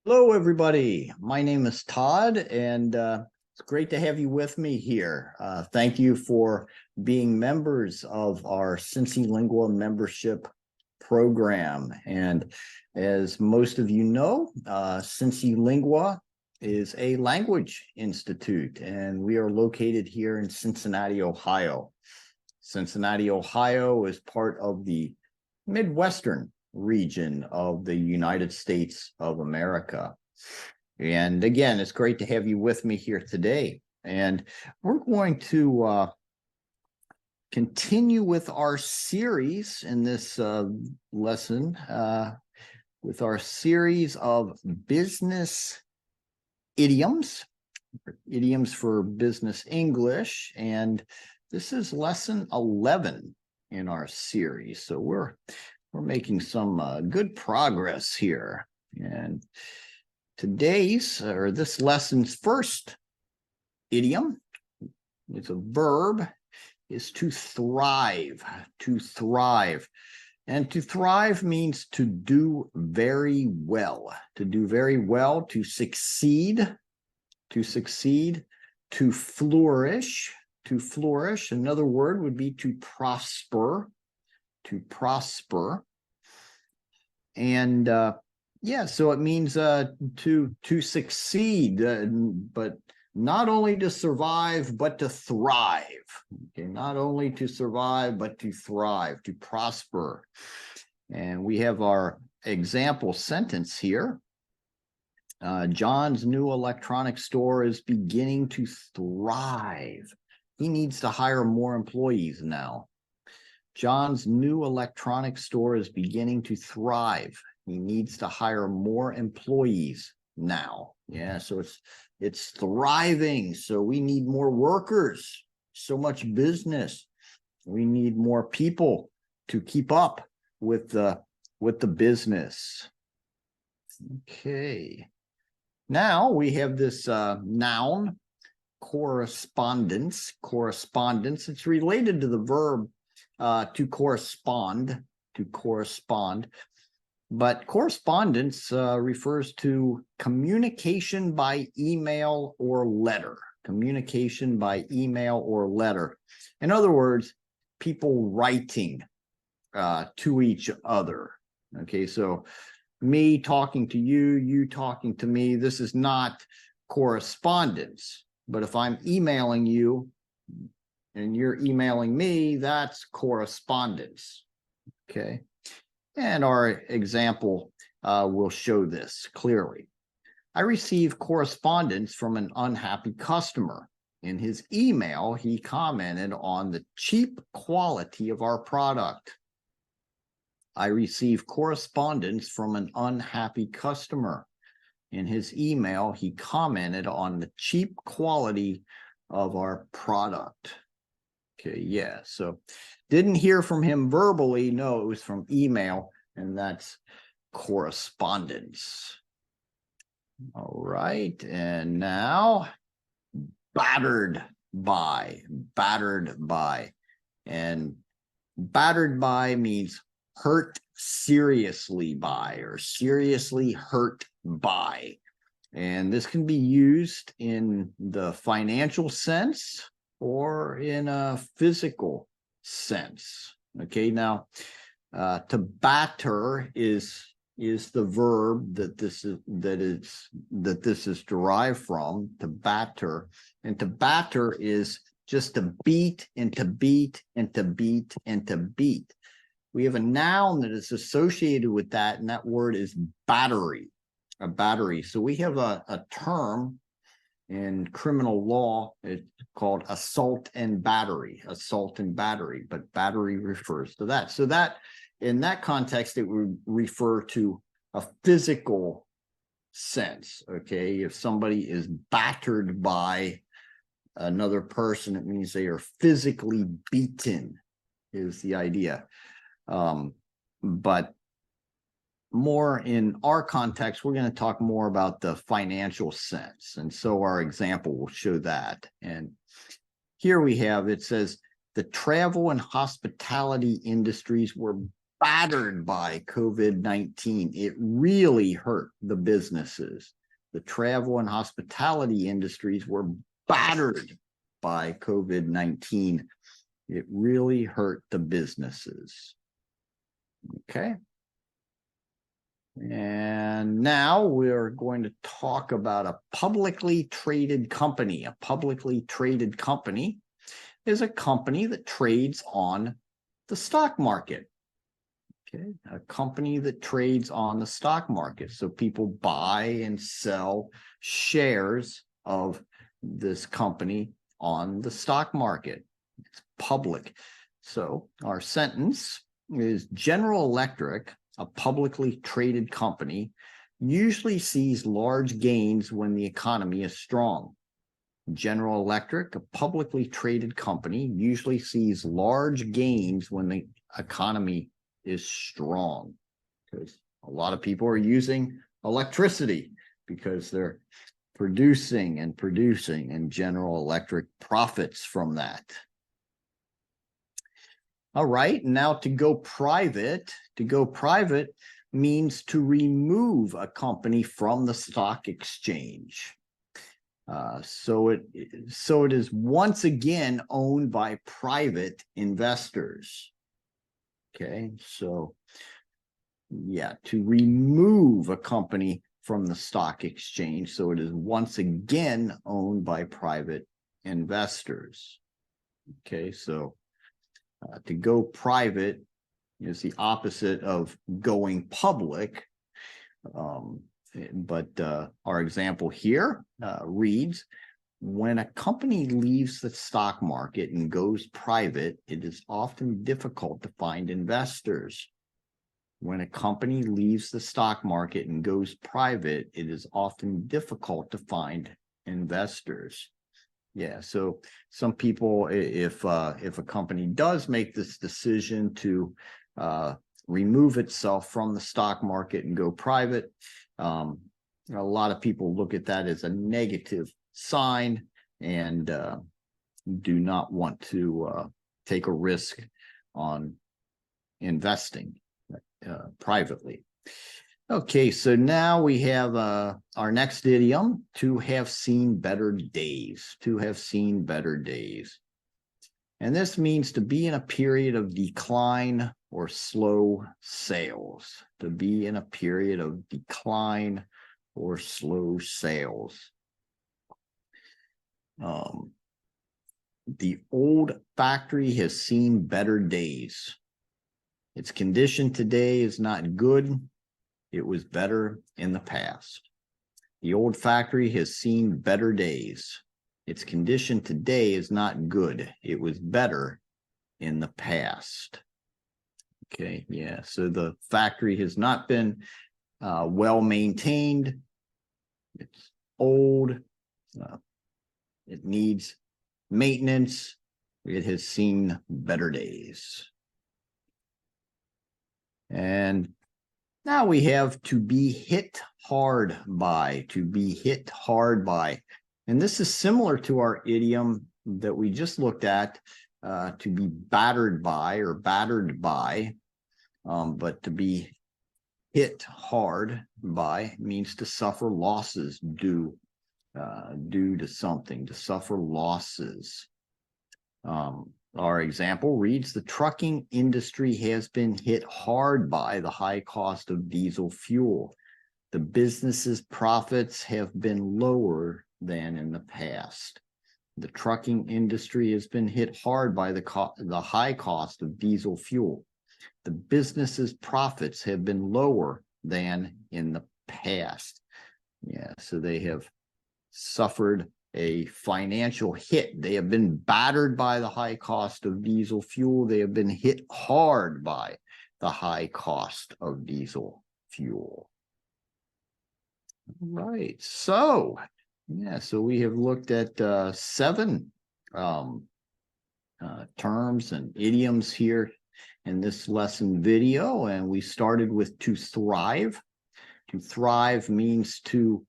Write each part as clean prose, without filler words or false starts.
Hello, everybody. My name is Todd, and it's great to have you with me here. Thank you for being members of our CINCILINGUA membership program. And as most of you know, CINCILINGUA is a language institute, and we are located here in Cincinnati, Ohio. Cincinnati, Ohio is part of the Midwestern region of the United States of America. And again, it's great to have you with me here today. And we're going to continue with our series in this lesson, with our series of business idioms, idioms for business English. And this is lesson 11 in our series. So we're making some good progress here. And this lesson's first idiom, it's a verb, is to thrive, to thrive. And to thrive means to do very well, to succeed, to flourish, Another word would be to prosper, and so it means to succeed, but not only to survive, but to thrive. Okay, not only to survive, but to thrive, to prosper. And we have our example sentence here. John's new electronic store is beginning to thrive. He needs to hire more employees now. John's new electronic store is beginning to thrive. He needs to hire more employees now. Yeah, so it's thriving. So we need more workers, so much business. We need more people to keep up with the business. Okay. Now we have this noun, correspondence. It's related to the verb to correspond, but correspondence refers to communication by email or letter. In other words, people writing to each other. Okay, so me talking to you, you talking to me, this is not correspondence. But if I'm emailing you and you're emailing me, that's correspondence. Okay. And our example will show this clearly. I received correspondence from an unhappy customer. In his email, he commented on the cheap quality of our product. I received correspondence from an unhappy customer. In his email, he commented on the cheap quality of our product. Okay, yeah, so didn't hear from him verbally. No, it was from email, and that's correspondence. All right, and now battered by. And battered by means hurt seriously by, or seriously hurt by. And this can be used in the financial sense or in a physical sense. Okay, now to batter is the verb that this is derived from, to batter. And to batter is just to beat and to beat and to beat and to beat. We have a noun that is associated with that, and that word is battery, a battery. So we have a term in criminal law, it's called assault and battery, but battery refers to that. So that in that context, it would refer to a physical sense. Okay, if somebody is battered by another person, it means they are physically beaten, is the idea. But more in our context, we're going to talk more about the financial sense. And so our example will show that. And here we have, it says, the travel and hospitality industries were battered by COVID-19. It really hurt the businesses. The travel and hospitality industries were battered by COVID-19. It really hurt the businesses. Okay. And now we're going to talk about a publicly traded company. A publicly traded company is a company that trades on the stock market. Okay, a company that trades on the stock market. So people buy and sell shares of this company on the stock market. It's public. So our sentence is General Electric, a publicly traded company, usually sees large gains when the economy is strong. General Electric, a publicly traded company, usually sees large gains when the economy is strong, because a lot of people are using electricity because they're producing, and General Electric profits from that. All right, now to go private. To go private means to remove a company from the stock exchange. So it is once again owned by private investors. Okay, so yeah, to remove a company from the stock exchange, so it is once again owned by private investors. Okay, so to go private is the opposite of going public. But our example here reads, when a company leaves the stock market and goes private, it is often difficult to find investors. When a company leaves the stock market and goes private, it is often difficult to find investors. Yeah, so some people, if a company does make this decision to remove itself from the stock market and go private, a lot of people look at that as a negative sign and do not want to take a risk on investing privately. Okay, so now we have our next idiom, to have seen better days. To have seen better days. And this means to be in a period of decline or slow sales. To be in a period of decline or slow sales. The old factory has seen better days. Its condition today is not good. It was better in the past. The old factory has seen better days. Its condition today is not good. It was better in the past. Okay, yeah, so the factory has not been well maintained. It's old. It needs maintenance. It has seen better days. And now we have to be hit hard by, to be hit hard by. And this is similar to our idiom that we just looked at, to be battered by or battered by. But to be hit hard by means to suffer losses due to something, to suffer losses. Our example reads, the trucking industry has been hit hard by the high cost of diesel fuel. The business's profits have been lower than in the past. The trucking industry has been hit hard by the high cost of diesel fuel. The business's profits have been lower than in the past. Yeah, so they have suffered a financial hit. They have been battered by the high cost of diesel fuel. They have been hit hard by the high cost of diesel fuel. Right. So, yeah, so we have looked at 7 terms and idioms here in this lesson video, and we started with to thrive. To thrive means to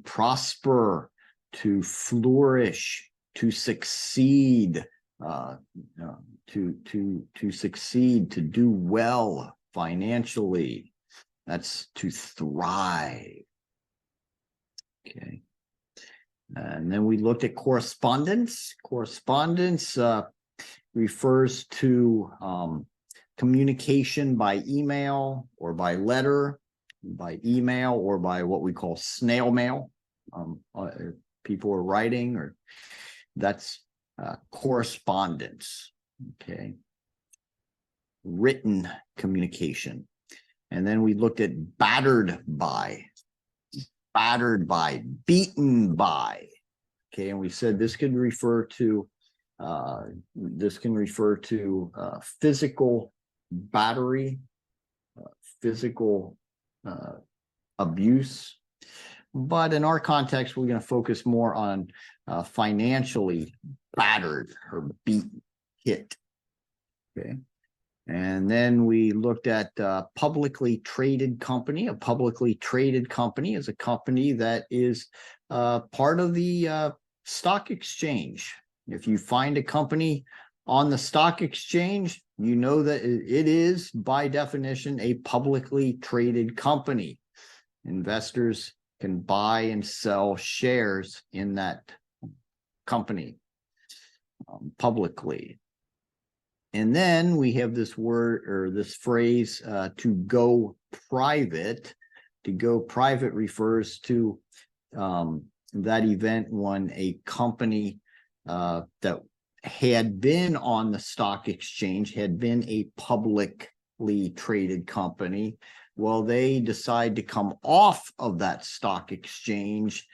prosper, to flourish, to succeed, to succeed, to do well financially. That's to thrive. Okay. And then we looked at correspondence. Correspondence refers to communication by email or by letter, by email or by what we call snail mail. People are writing, or that's correspondence. Okay. Written communication. And then we looked at battered by, beaten by. Okay, and we said this could refer to physical battery, physical abuse. But in our context, we're going to focus more on financially battered or beaten, hit. Okay. And then we looked at publicly traded company. A publicly traded company is a company that is part of the stock exchange. If you find a company on the stock exchange, you know that it is, by definition, a publicly traded company. Investors can buy and sell shares in that company publicly. And then we have this word, or this phrase, to go private. To go private refers to that event when a company that had been on the stock exchange, had been a publicly traded company, well, they decide to come off of that stock exchange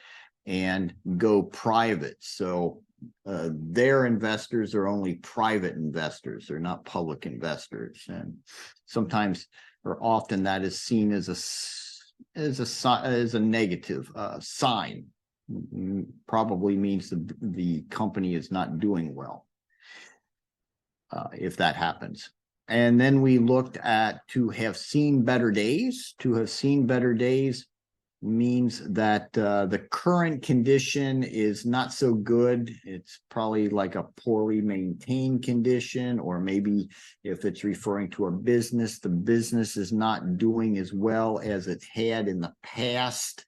and go private. So their investors are only private investors. They're not public investors. And sometimes, or often, that is seen as a negative sign. Probably means the company is not doing well, if that happens. And then we looked at to have seen better days. To have seen better days means that the current condition is not so good. It's probably like a poorly maintained condition, or maybe if it's referring to a business, the business is not doing as well as it had in the past.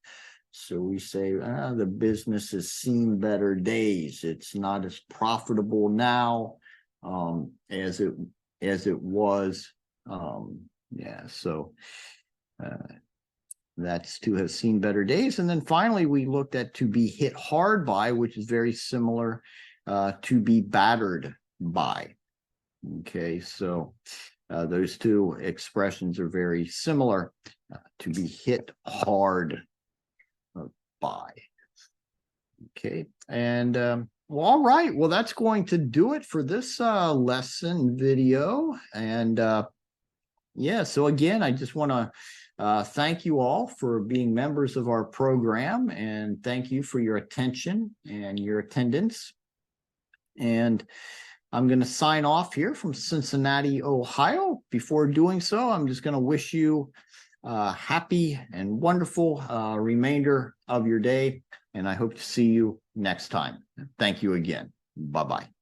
So we say the business has seen better days. It's not as profitable now as it was. So that's to have seen better days. And then finally, we looked at to be hit hard by, which is very similar to be battered by. Okay, so those two expressions are very similar. To be hit hard by. Okay, and well, all right. Well, that's going to do it for this lesson video. And yeah, so again, I just want to thank you all for being members of our program, and thank you for your attention and your attendance. And I'm going to sign off here from Cincinnati, Ohio. Before doing so, I'm just going to wish you a happy and wonderful remainder of your day, and I hope to see you next time. Thank you again. Bye-bye.